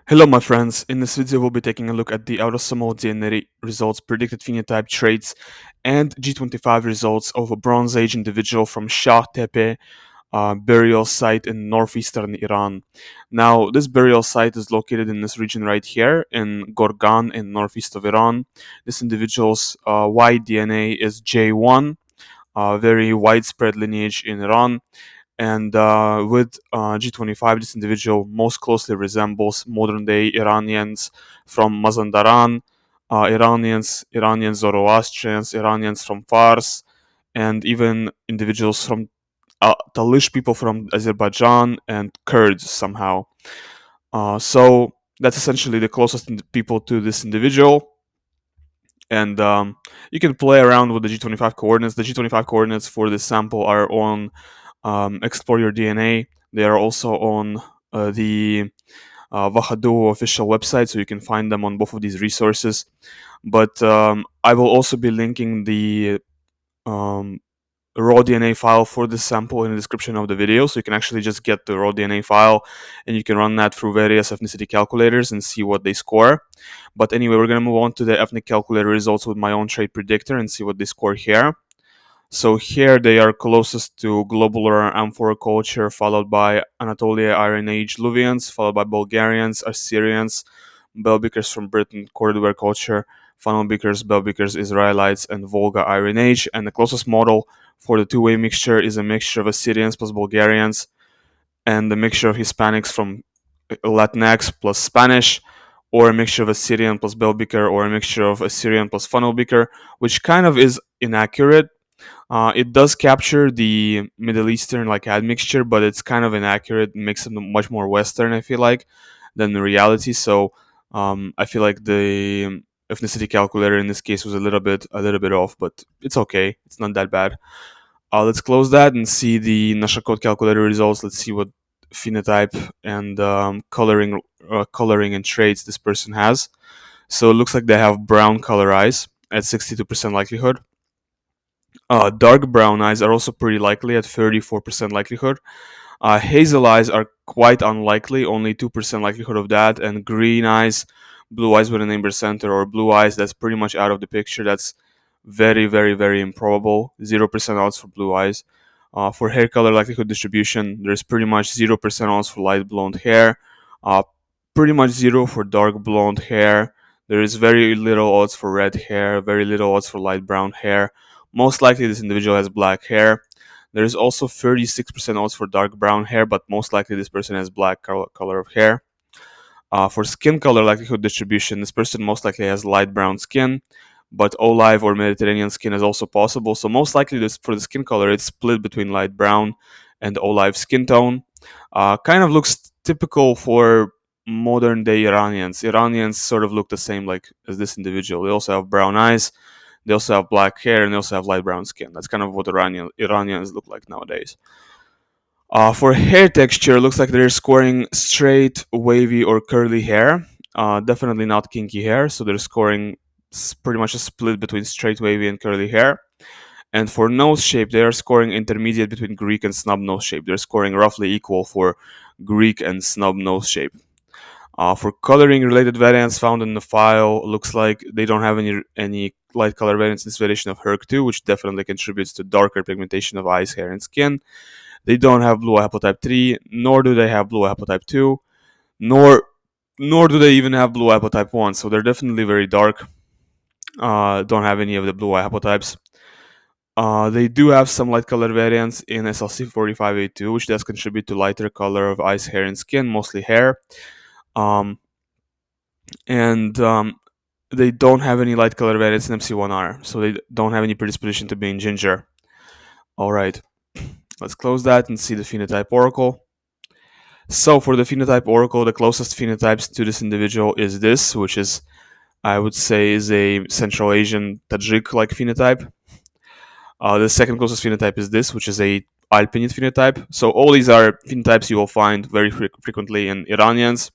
Hello my friends, in this video we'll be taking a look at the autosomal DNA results, predicted phenotype traits, and G25 results of a Bronze Age individual from Shah Tepe burial site in northeastern Iran. Now, this burial site is located in this region right here in Gorgan in northeast of Iran. This individual's Y DNA is J1, very widespread lineage in Iran. And with G25, this individual most closely resembles modern day Iranians from Mazandaran, Iranian Zoroastrians, Iranians from Fars, and even individuals from Talish people from Azerbaijan and Kurds somehow. So that's essentially the closest people to this individual. And you can play around with the G25 coordinates. The G25 coordinates for this sample are on Explore Your DNA. They are also on the Vahadou official website, so you can find them on both of these resources. But I will also be linking the um, raw DNA file for this sample in the description of the video, so you can actually just get the raw DNA file and you can run that through various ethnicity calculators and see what they score. But anyway, we're going to move on to the ethnic calculator results with my own trait predictor and see what they score here. So here they are closest to globular amphora culture, followed by Anatolia Iron Age Luvians, followed by Bulgarians, Assyrians, Belbikers from Britain, Corridor culture, Funnelbikers, Belbikers, Israelites, and Volga Iron Age. And the closest model for the two-way mixture is a mixture of Assyrians plus Bulgarians, and a mixture of Hispanics from Latinx plus Spanish, or a mixture of Assyrian plus Belbiker, or a mixture of Assyrian plus Funnelbiker, which kind of is inaccurate. It does capture the Middle Eastern like admixture, but it's kind of inaccurate. It makes them much more Western, I feel like, than the reality. So I feel like the ethnicity calculator in this case was a little bit off, but it's okay. It's not that bad. Let's close that and see the Nasha code calculator results. Let's see what phenotype and coloring and traits this person has. So it looks like they have brown color eyes at 62% likelihood. Dark brown eyes are also pretty likely at 34% likelihood. Hazel eyes are quite unlikely, only 2% likelihood of that. And green eyes, blue eyes with an amber center, or blue eyes, that's pretty much out of the picture. That's very, very, very improbable. 0% odds for blue eyes. For hair color likelihood distribution, there's pretty much 0% odds for light blonde hair. Uh, Pretty much zero for dark blonde hair. There is very little odds for red hair, very little odds for light brown hair. Most likely this individual has black hair. There is also 36% odds for dark brown hair, but most likely this person has black color of hair. For skin color likelihood distribution, this person most likely has light brown skin, but olive or Mediterranean skin is also possible. So most likely for the skin color, it's split between light brown and olive skin tone. Kind of looks typical for modern day Iranians. Iranians sort of look the same like as this individual. They also have brown eyes, they also have black hair, and they also have light brown skin. That's kind of what Iranians look like nowadays. For hair texture, looks like they're scoring straight, wavy, or curly hair. Definitely not kinky hair, so they're scoring pretty much a split between straight, wavy, and curly hair. And for nose shape, they are scoring intermediate between Greek and snub nose shape. They're scoring roughly equal for Greek and snub nose shape. For coloring related variants found in the file, looks like they don't have any light color variants in this variation of HERC2, which definitely contributes to darker pigmentation of eyes, hair, and skin. They don't have blue eye haplotype 3, nor do they have blue eye haplotype 2, nor do they even have blue eye haplotype 1. So they're definitely very dark. Don't have any of the blue eye haplotypes. They do have some light color variants in SLC45A2, which does contribute to lighter color of eyes, hair, and skin, mostly hair. And they don't have any light color variants in MC1R, so they don't have any predisposition to being ginger. All right, let's close that and see the phenotype oracle. So for the phenotype oracle, the closest phenotypes to this individual is this, which is, I would say, is a Central Asian Tajik-like phenotype. The second closest phenotype is this, which is a Alpinid phenotype. So all these are phenotypes you will find very frequently in Iranians.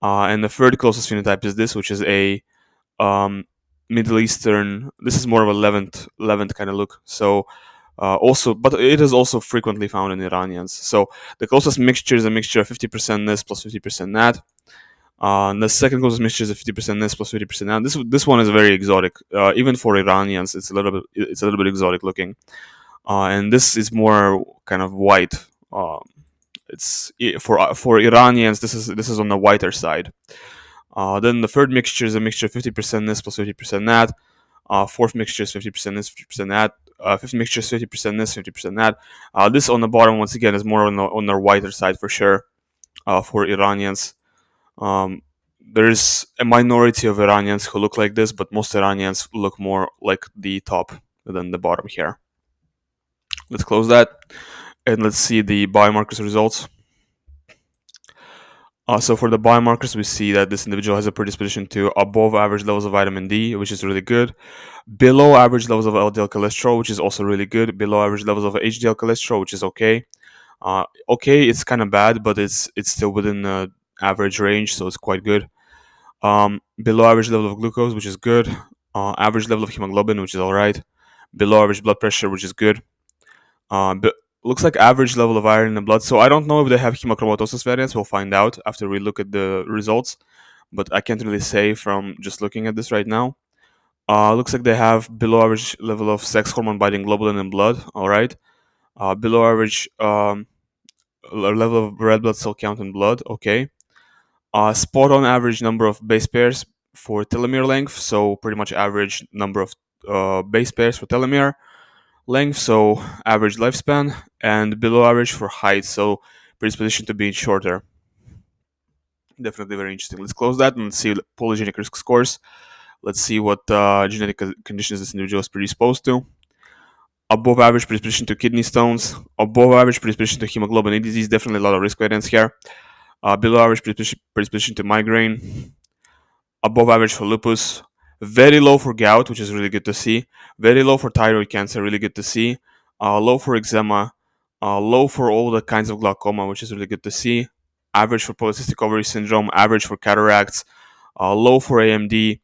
And the third closest phenotype is this, which is a Middle Eastern. This is more of a Levant kind of look. So but it is also frequently found in Iranians. So the closest mixture is a mixture of 50% this plus 50% that. The second cause of mixture is a 50% this plus 50% that. This one is very exotic. Even for Iranians, it's a little bit exotic looking. And this is more kind of white. For Iranians, this is on the whiter side. Then the third mixture is a mixture of 50% this plus 50% that. Fourth mixture is 50% this, 50% that. Fifth mixture is 50% this, 50% that. This on the bottom once again is more on the whiter side for sure. For Iranians, um, there's a minority of Iranians who look like this, but most Iranians look more like the top than the bottom here. Let's close that and let's see the biomarkers results. So for the biomarkers, we see that this individual has a predisposition to above average levels of vitamin D, which is really good. Below average levels of LDL cholesterol, which is also really good. Below average levels of HDL cholesterol, which is okay. Okay, it's kind of bad, but it's still within the average range, so it's quite good. Below average level of glucose, which is good. Average level of hemoglobin, which is all right. Below average blood pressure, which is good. But looks like average level of iron in the blood. So I don't know if they have hemochromatosis variants. We'll find out after we look at the results. But I can't really say from just looking at this right now. Looks like they have below average level of sex hormone binding globulin in blood. All right. Below average level of red blood cell count in blood. Okay. Spot on average number of base pairs for telomere length. So pretty much average number of base pairs for telomere length, so average lifespan, and below average for height, so predisposition to being shorter. Definitely very interesting. Let's close that and let's see polygenic risk scores. Let's see what genetic conditions this individual is predisposed to. Above average predisposition to kidney stones, above average predisposition to hemoglobin A disease, definitely a lot of risk variance here. Below average predisposition to migraine, above average for lupus, very low for gout, which is really good to see, very low for thyroid cancer, really good to see, low for eczema, low for all the kinds of glaucoma, which is really good to see, average for polycystic ovary syndrome, average for cataracts, low for AMD,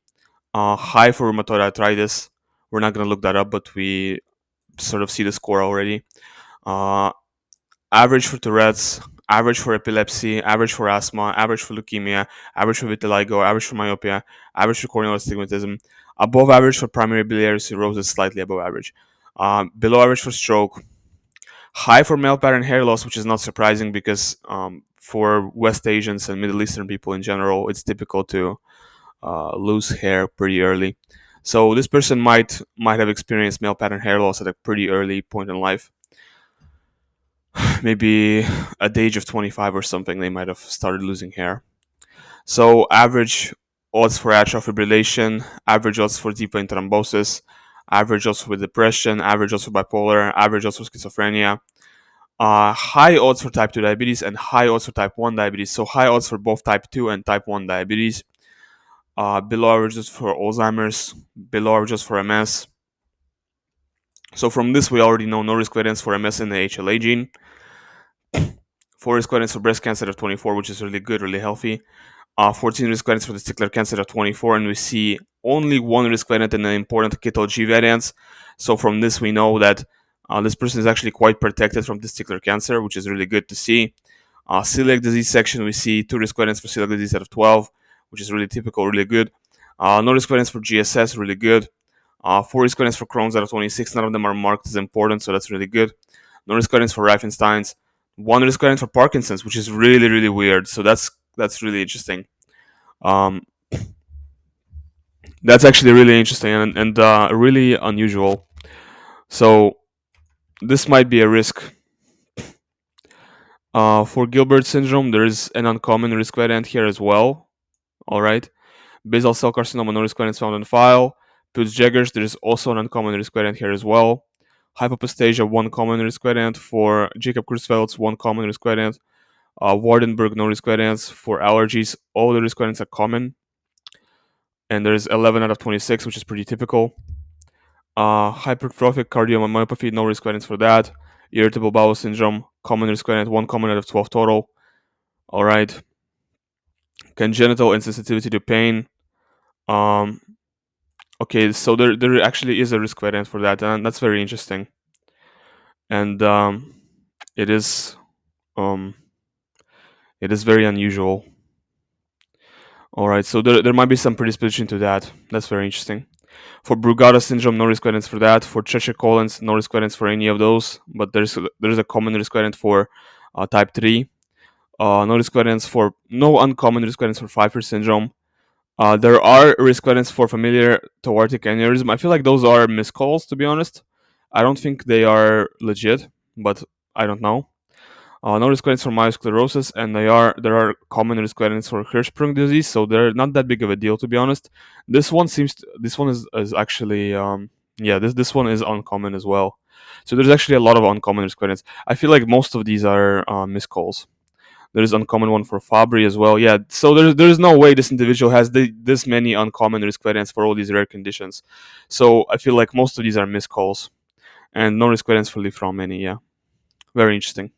high for rheumatoid arthritis. We're not going to look that up, but we sort of see the score already. Uh, Average for Tourette's, average for epilepsy, average for asthma, average for leukemia, average for vitiligo, average for myopia, average for corneal astigmatism, above average for primary biliary cirrhosis, slightly above average, below average for stroke, high for male pattern hair loss, which is not surprising because for West Asians and Middle Eastern people in general, it's typical to lose hair pretty early. So this person might have experienced male pattern hair loss at a pretty early point in life. Maybe at the age of 25 or something, they might have started losing hair. So average odds for atrial fibrillation, average odds for deep vein thrombosis, average odds for depression, average odds for bipolar, average odds for schizophrenia, high odds for type 2 diabetes, and high odds for type 1 diabetes. So high odds for both type 2 and type 1 diabetes. Below averages for Alzheimer's, below averages for MS. So from this, we already know no risk variance for MS in the HLA gene. 4 risk variance for breast cancer at 24, which is really good, really healthy. 14 risk variants for testicular cancer at 24, and we see only 1 risk variant in an important KITL G variants. So from this, we know that this person is actually quite protected from testicular cancer, which is really good to see. Celiac disease section, we see 2 risk variants for celiac disease out of 12, which is really typical, really good. No risk variants for GSS, really good. 4 risk variants for Crohn's out of 26, none of them are marked as important, so that's really good. No risk variants for Riefenstein's. 1 risk variant for Parkinson's, which is really, really weird. So that's really interesting. Um, that's actually really interesting and really unusual. So this might be a risk. For Gilbert syndrome, there is an uncommon risk variant here as well. All right. Basal cell carcinoma, no risk variant found on file. Peutz-Jeghers, there is also an uncommon risk variant here as well. Hypoplasia, 1 common risk variant. For Jacob Creutzfeldt's, 1 common risk variant. Wardenberg, no risk variants. For allergies, all the risk variants are common. And there's 11 out of 26, which is pretty typical. Hypertrophic cardiomyopathy, no risk variants for that. Irritable bowel syndrome, common risk variant, 1 common out of 12 total. All right. Congenital insensitivity to pain. Okay, so there actually is a risk variant for that, and that's very interesting. And it is um, it is very unusual. All right, so there might be some predisposition to that. That's very interesting. For Brugada syndrome, no risk variance for that. For Cheshire-Collins, no risk variance for any of those. But there's a common risk variant for type 3. No uncommon risk variance for Pfeiffer syndrome. There are risk variants for familiar aortic aneurysm. I feel like those are miscalls, to be honest. I don't think they are legit, but I don't know. No risk variants for myosclerosis, and there are common risk variants for Hirschsprung disease, so they're not that big of a deal, to be honest. This one is actually this one is uncommon as well. So there's actually a lot of uncommon risk variants. I feel like most of these are miscalls. There's uncommon one for Fabry as well. Yeah, so there's no way this individual has this many uncommon risk variants for all these rare conditions. So I feel like most of these are miscalls, and no risk variants for Lifraumeni. Yeah, very interesting.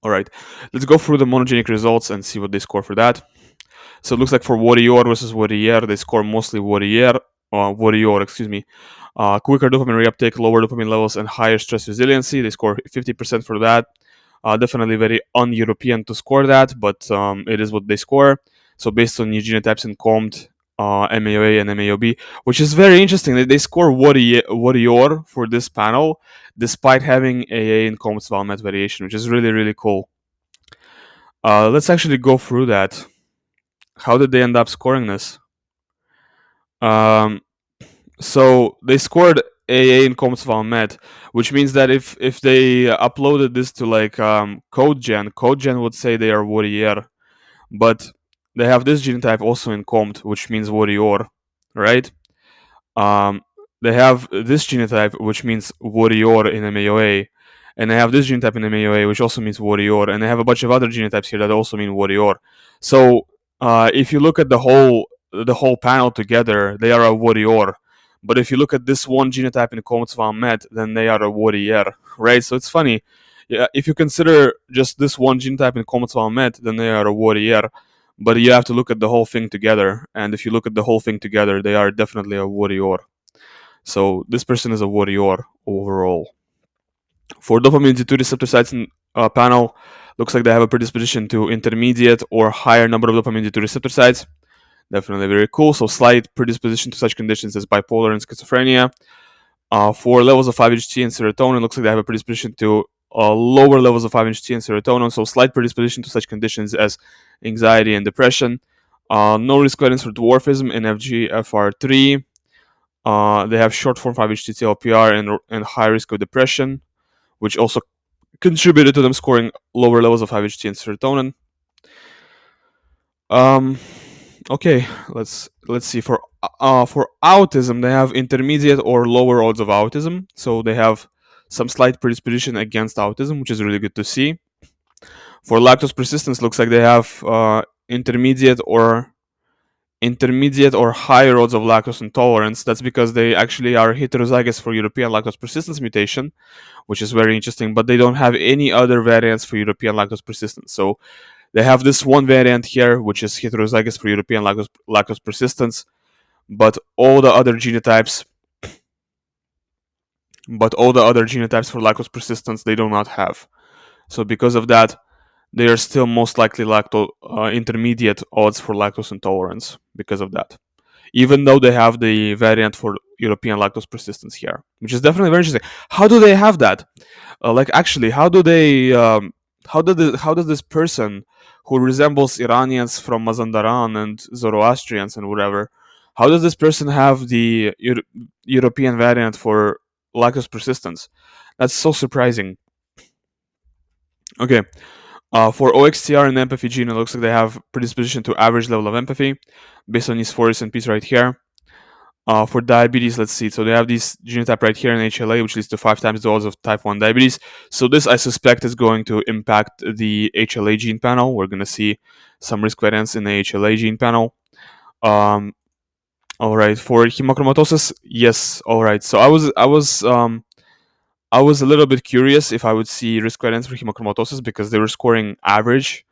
All right, let's go through the monogenic results and see what they score for that. So it looks like for Warrior versus Warrior, they score mostly Warrior, excuse me. Quicker dopamine reuptake, lower dopamine levels, and higher stress resiliency. They score 50% for that. Definitely very un-European to score that, but it is what they score. So based on new genotypes and combed MAOA and MAOB, which is very interesting. They score Warrior for this panel, despite having AA and combed Valmet variation, which is really, really cool. Let's actually go through that. How did they end up scoring this? So they scored AA in Comsval Met, which means that if they uploaded this to like CodeGen would say they are Warrior, but they have this genotype also in Combed, which means Warrior, right? Um, they have this genotype, which means Warrior in MAOA, and they have this genotype in MAOA, which also means Warrior, and they have a bunch of other genotypes here that also mean Warrior. So if you look at the whole panel together, they are a Warrior. But if you look at this one genotype in Combs Met, then they are a Warrior, right? So it's funny. Yeah, if you consider just this one genotype in Combs Met, then they are a Warrior. But you have to look at the whole thing together, and if you look at the whole thing together, they are definitely a Warrior. So this person is a Warrior overall. For dopamine D2 receptor sites in panel, looks like they have a predisposition to intermediate or higher number of dopamine D2 receptor sites. Definitely very cool. So slight predisposition to such conditions as bipolar and schizophrenia. For levels of 5-HT and serotonin, looks like they have a predisposition to lower levels of 5-HT and serotonin. So slight predisposition to such conditions as anxiety and depression. No risk variance for dwarfism in FGFR3. They have short form 5-HT and high risk of depression, which also contributed to them scoring lower levels of 5-HT and serotonin. Okay, let's see. For autism, they have intermediate or lower odds of autism, so they have some slight predisposition against autism, which is really good to see. For lactose persistence, looks like they have intermediate or higher odds of lactose intolerance. That's because they actually are heterozygous for European lactose persistence mutation, which is very interesting, but they don't have any other variants for European lactose persistence. So they have this one variant here, which is heterozygous for European lactose persistence, but all the other genotypes for lactose persistence they do not have. So because of that, they are still most likely intermediate odds for lactose intolerance because of that, even though they have the variant for European lactose persistence here, which is definitely very interesting. How do they have that? How do they? How does this person who resembles Iranians from Mazandaran and Zoroastrians and whatever? How does this person have the European variant for lactose persistence? That's so surprising. Okay. For OXTR and empathy gene, it looks like they have predisposition to average level of empathy based on these 4 SNPs right here. For diabetes, let's see. So they have this genotype right here in HLA, which leads to 5 times the odds of type 1 diabetes. So this, I suspect, is going to impact the HLA gene panel. We're going to see some risk variants in the HLA gene panel. All right. For hemochromatosis, yes. All right. So I was a little bit curious if I would see risk variants for hemochromatosis because they were scoring average,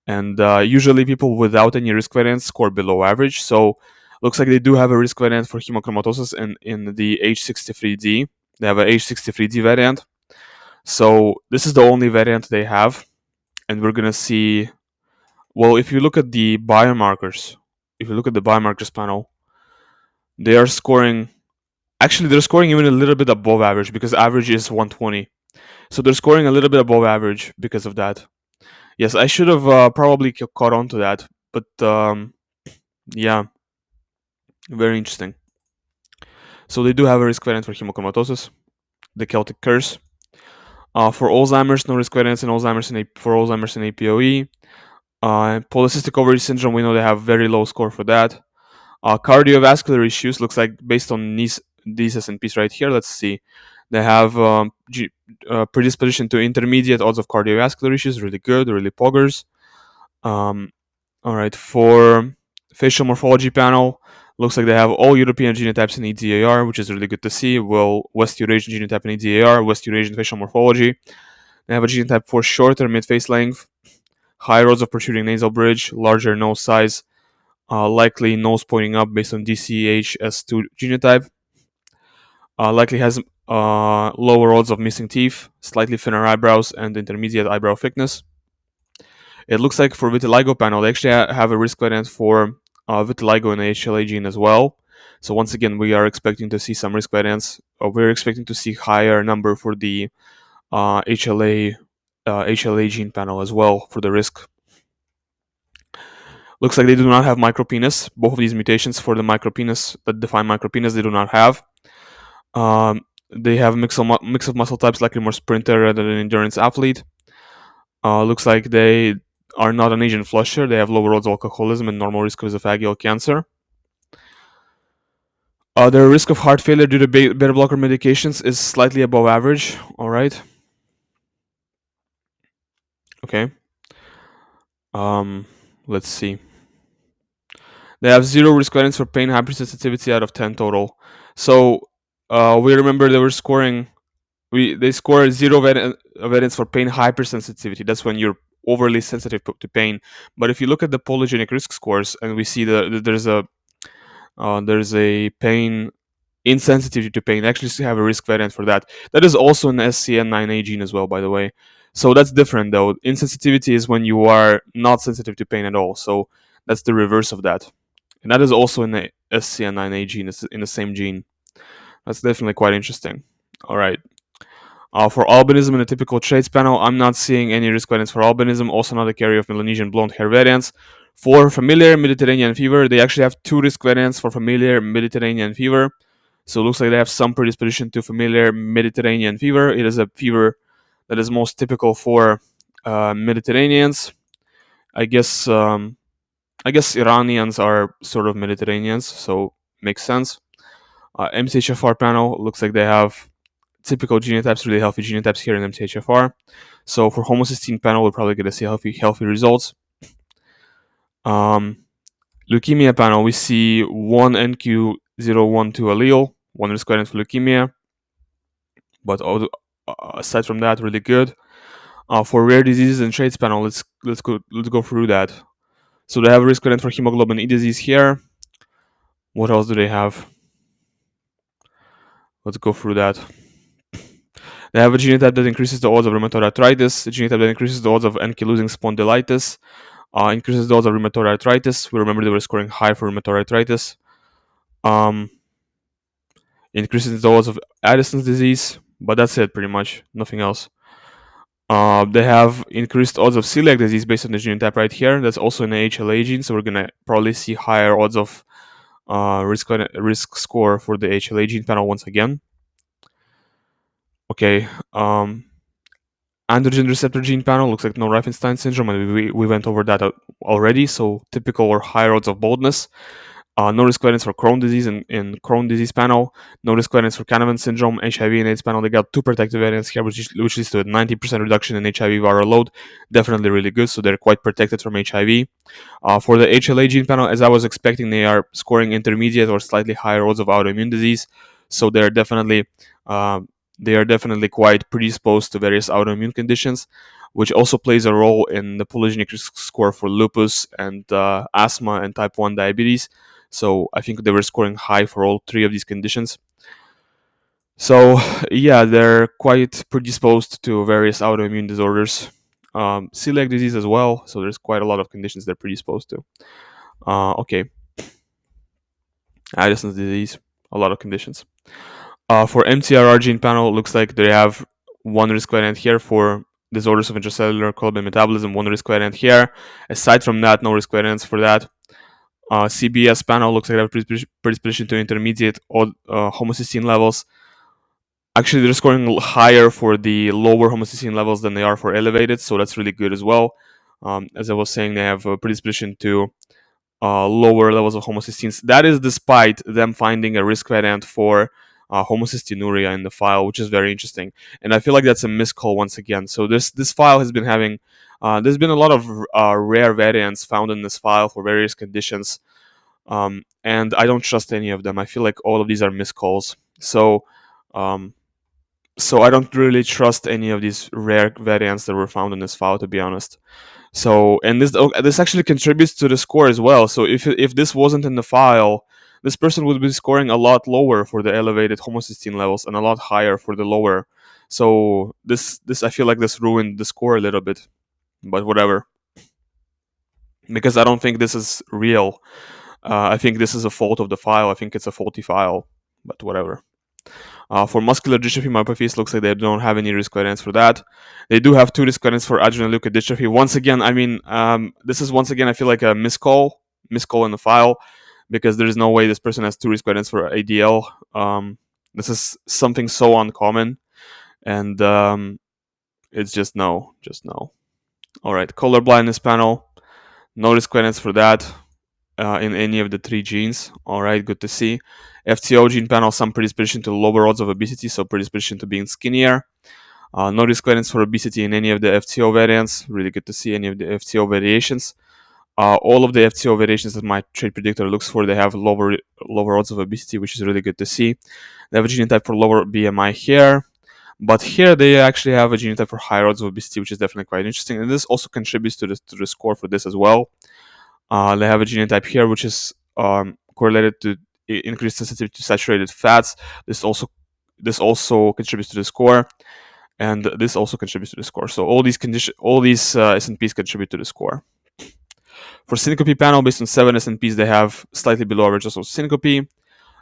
and usually people without any risk variants score below average. So looks like they do have a risk variant for hemochromatosis in the H63D. They have a H63D variant. So this is the only variant they have, and we're gonna see Well, if you look at the biomarkers, if you look at the biomarkers panel, they are scoring. Actually, they're scoring even a little bit above average because average is 120. So they're scoring a little bit above average because of that. Yes, I should have probably caught on to that, but yeah, very interesting. So they do have a risk variance for hemochromatosis, the Celtic curse. For Alzheimer's, no risk variance in Alzheimer's for Alzheimer's and APOE. Polycystic ovary syndrome, we know they have very low score for that. Cardiovascular issues looks like based on these S&Ps right here. Let's see. They have predisposition to intermediate odds of cardiovascular issues. Really good, really poggers. All right, for facial morphology panel, looks like they have all European genotypes in EDAR, which is really good to see. Well, West Eurasian genotype in EDAR, West Eurasian facial morphology. They have a genotype for shorter mid-face length, high rows of protruding nasal bridge, larger nose size, likely nose pointing up based on DCHS2 genotype. Likely has lower odds of missing teeth, slightly thinner eyebrows, and intermediate eyebrow thickness. It looks like for vitiligo panel, they actually have a risk variance for vitiligo and HLA gene as well. So once again, we are expecting to see some risk variance. We're expecting to see higher number for the HLA gene panel as well for the risk. Looks like they do not have micropenis. Both of these mutations for the micropenis that define micropenis, they do not have. They have a mix of muscle types, likely more sprinter rather than endurance athlete. Looks like they are not an Asian flusher. They have lower odds of alcoholism and normal risk of esophageal cancer. Their risk of heart failure due to beta blocker medications is slightly above average. All right. Okay. Let's see. They have 0 risk variance for pain hypersensitivity out of 10 total. So we remember they were scoring. They score 0 variance for pain hypersensitivity. That's when you're overly sensitive to pain. But if you look at the polygenic risk scores, and we see there's a pain insensitivity to pain, they actually have a risk variant for that. That is also an SCN9A gene as well, by the way. So that's different though. Insensitivity is when you are not sensitive to pain at all. So that's the reverse of that. And that is also in the SCN9A gene, it's in the same gene. That's definitely quite interesting. All right. For albinism in the typical traits panel, I'm not seeing any risk variance for albinism, also not a carrier of Melanesian blonde hair variants. For familiar Mediterranean fever, they actually have 2 risk variants for familiar Mediterranean fever. So it looks like they have some predisposition to familiar Mediterranean fever. It is a fever that is most typical for Mediterraneans. I guess Iranians are sort of Mediterraneans, so makes sense. MTHFR panel looks like they have typical genotypes, really healthy genotypes here in MTHFR. So for homocysteine panel, we're probably going to see healthy results. Leukemia panel, we see one NQ012 allele, one risk variant for leukemia. But aside from that, really good. For rare diseases and traits panel, let's go through that. So they have a risk variant for hemoglobin E disease here. What else do they have? Let's go through that. They have a genotype that increases the odds of rheumatoid arthritis, a genotype that increases the odds of ankylosing spondylitis, increases the odds of rheumatoid arthritis. We remember they were scoring high for rheumatoid arthritis. Increases the odds of Addison's disease, but that's it pretty much, nothing else. They have increased odds of celiac disease based on the genotype right here. That's also an HLA gene, so we're gonna probably see higher odds of risk score for the HLA gene panel once again. Okay, androgen receptor gene panel looks like no Riefenstein syndrome, and we went over that already. So typical or higher odds of baldness. No risk variance for Crohn's disease in Crohn's disease panel. No risk variance for Canavan syndrome, HIV and AIDS panel. They got 2 protective variants here, which leads to a 90% reduction in HIV viral load. Definitely really good. So they're quite protected from HIV. For the HLA gene panel, as I was expecting, they are scoring intermediate or slightly higher odds of autoimmune disease. So they're definitely quite predisposed to various autoimmune conditions, which also plays a role in the polygenic risk score for lupus and asthma and type 1 diabetes. So I think they were scoring high for all 3 of these conditions. So yeah, they're quite predisposed to various autoimmune disorders. celiac disease as well. So there's quite a lot of conditions they're predisposed to. Okay, Addison's disease, a lot of conditions. For MTRR gene panel, looks like they have one risk variant here for disorders of intracellular collagen metabolism, one risk variant here. Aside from that, no risk variants for that. CBS panel looks like they have predisposition to intermediate homocysteine levels. Actually, they're scoring higher for the lower homocysteine levels than they are for elevated, so that's really good as well. As I was saying, they have a predisposition to lower levels of homocysteines. That is despite them finding a risk variant for homocystinuria in the file, which is very interesting. And I feel like that's a miscall once again. So this file has been having there's been a lot of rare variants found in this file for various conditions, and I don't trust any of them. I feel like all of these are miscalls. Um, so I don't really trust any of these rare variants that were found in this file, to be honest. So, and this actually contributes to the score as well. So if this wasn't in the file, this person would be scoring a lot lower for the elevated homocysteine levels and a lot higher for the lower. So this I feel like this ruined the score a little bit, but whatever. Because I don't think this is real. I think this is a fault of the file. I think it's a faulty file, but whatever. For muscular dystrophy myopathies, looks like they don't have any risk variants for that. They do have 2 risk variants for adrenoleukodystrophy. Once again, I mean, this is once again, I feel like a miscall in the file, because there is no way this person has 2 risk variants for ADL. This is something so uncommon, and it's just no. All right, color blindness panel, no risk variants for that. In any of the 3 genes. All right, good to see. FTO gene panel, some predisposition to lower odds of obesity, so predisposition to being skinnier. No risk variants for obesity in any of the FTO variants. Really good to see any of the FTO variations. All of the FTO variations that my trait predictor looks for, they have lower odds of obesity, which is really good to see. They have a genotype for lower BMI here, but here they actually have a genotype for higher odds of obesity, which is definitely quite interesting. And this also contributes to the score for this as well. They have a genotype here, which is correlated to increased sensitivity to saturated fats. This also contributes to the score, and this also contributes to the score. So all these SNPs contribute to the score. For syncope panel, based on 7 SNPs, they have slightly below average also syncope.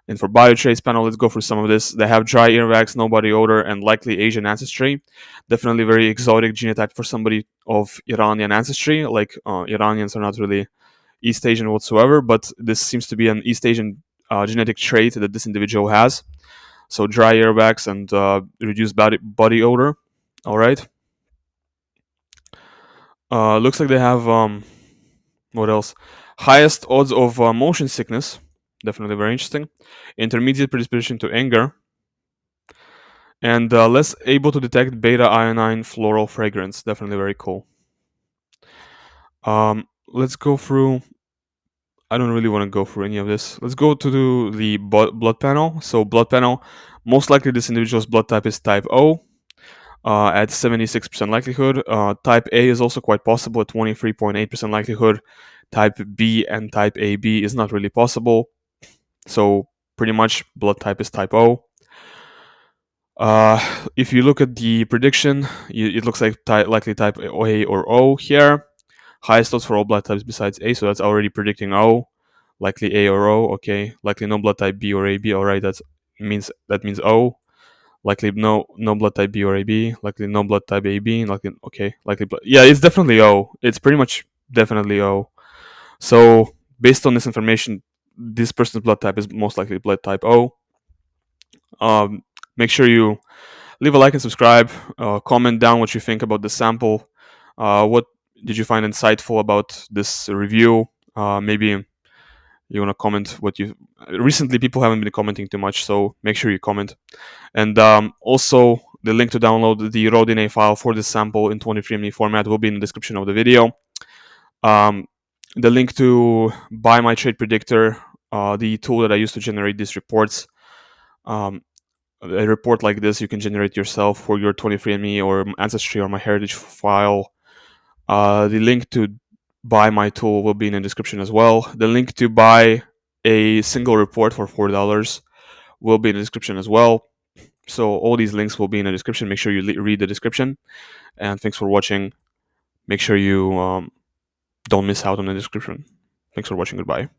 And for biotrace panel, let's go through some of this. They have dry earwax, no body odor, and likely Asian ancestry. Definitely very exotic genotype for somebody of Iranian ancestry. Like Iranians are not really East Asian whatsoever, but this seems to be an East Asian genetic trait that this individual has. So dry earwax and reduced body odor. All right. Looks like they have what else? Highest odds of motion sickness. Definitely very interesting. Intermediate predisposition to anger. And less able to detect beta iodine floral fragrance. Definitely very cool. Let's go through. I don't really want to go through any of this. Let's go to the blood panel. So blood panel, most likely this individual's blood type is type O at 76% likelihood. Type A is also quite possible at 23.8% likelihood. Type B and type AB is not really possible. So pretty much blood type is type O. If you look at the prediction, it looks like likely type A or O here. Highest odds for all blood types besides A, so that's already predicting O. Likely A or O, okay. Likely no blood type B or AB, alright, that means O. Likely no blood type B or AB. Likely no blood type AB. Likely yeah, it's definitely O. It's pretty much definitely O. So based on this information, this person's blood type is most likely blood type O. Make sure you leave a like and subscribe. Comment down what you think about the sample. What did you find insightful about this review? Maybe you want to comment what you. Recently, people haven't been commenting too much, so make sure you comment. And also, the link to download the raw DNA file for this sample in 23andMe format will be in the description of the video. The link to buy my trait predictor, the tool that I use to generate these reports. A report like this you can generate yourself for your 23andMe or Ancestry or MyHeritage file. The link to buy my tool will be in the description as well. The link to buy a single report for $4 will be in the description as well. So all these links will be in the description. Make sure you read the description. And thanks for watching. make sure you don't miss out on the description. Thanks for watching. Goodbye.